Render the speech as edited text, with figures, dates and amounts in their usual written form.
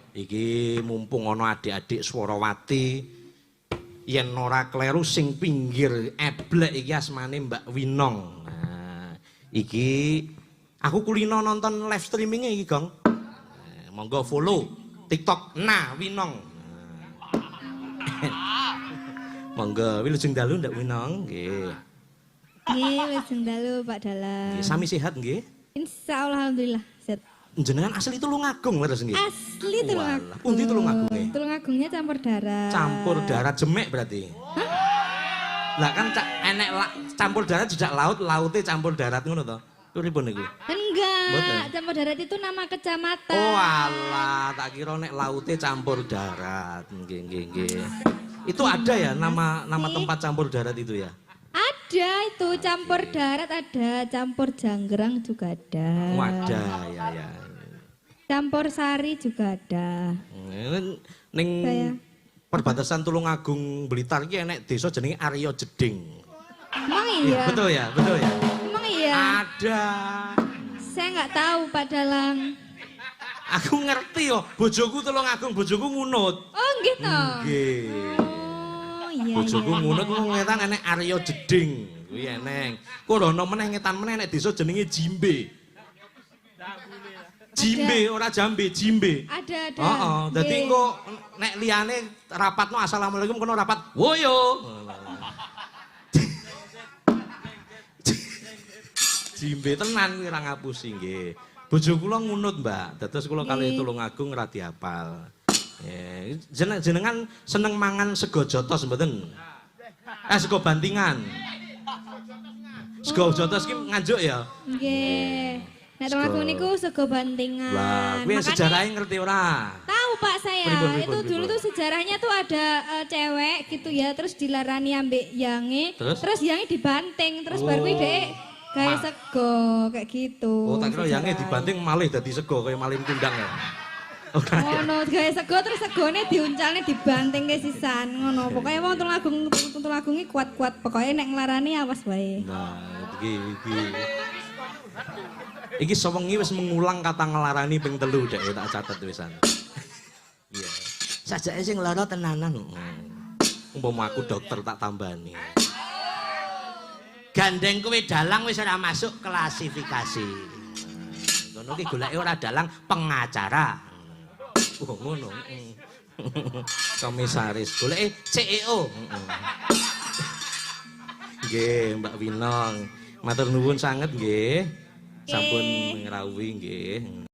Iki mumpung ana adik-adik Swarawati yen ora kleru sing pinggir eblek iki asmane Mbak Winong. Nah, iki aku kulino nonton live streamingnya iki, Gong. Monggo follow TikTok Nah Winong. Monggo wilujeng dalu ndak Winong nggih. Nggih, wilujeng dalu Pak Dalang. Nggih, sami sehat nggih. Insyaallah alhamdulillah sehat. Jenengan asli Tulungagung leres nggih. Asli Tulungagung. Pundi Tulungagung nggih? Tulungagungnya campur darat. Campur darat jemek berarti. Hah? Lah kan enek campur darat jejak laut, lautnya campur darat ngono to. Pripun niku? Enggak, Mboten. campur darat itu nama kecamatan. Oh alah, tak kira nek lautnya campur darat. Nggih, nggih, nggih. Itu ada ya nama tempat campur darat itu ya? Ada itu campur darat ada, campur janggrang juga ada. Wadah ya. Campur sari juga ada. Ning Saya. perbatasan Tulungagung Blitar iki enek desa jenenge Arya Jeding. Emang iya? Betul ya, betul ya. Emang iya? Ada. Saya nggak tahu Pak Dalang. Aku ngerti yo, bojoku Tulungagung, bojoku ngunut. Oh gitu. Nggih. Oh iya. Bojoku iya. ngunut ngetan enek Arya Jeding. Kuwi eneng. Korono meneh ngetan meneh enek desa jenenge Jimbe. Jimbe ora Jambe, Jimbe. Ada. Heeh, dadi Nggih. engko nek liyane rapatno assalamualaikum kono rapat woyo. Jimbe tenan kuwi ra ngapusi nggih. Bojo kula ngunut, Mbak. Dados kula kalih Tulungagung ra diapal. Jenengan seneng mangan sego jotos mboten? Sego bantingan. Sego jotos ki nganjuk ya? Nggih. Nek Tulungagung niku sego bantingan. Lah, kuwi Makanya sejarahnya ngerti ora? tahu Pak saya. Pripun, Itu dulu pripun? tuh sejarahnya tuh ada cewek gitu ya, terus dilarani ambek yange, Terus? yange dibanting, terus baru kuwi dhek gawe sego kayak gitu. Oh, tak kira yange sejarah. dibanting malih dadi sego kaya malih tundang ya. Ora ya. Ngono gawe sego terus segone diuncalne dibanting ke sisan ngono. Pokoknya wong Tulungagung iki kuat-kuat. Pokoknya nek nglarani awas wae. Nah, iki. Iki sewengi wis mengulang kata ngelarani ping 3 dek tak catet wisan. Iya. Sajake sing lara tenanan. Umpama aku dokter tak tambani. Gandeng kowe dalang wis ora masuk klasifikasi. Ngono ki goleke ora dalang pengacara. Oh ngono. Komisaris goleke CEO. Nggih, Mbak Winong. Matur nuwun sanget nggih. Sampun ngrawuhi nggih.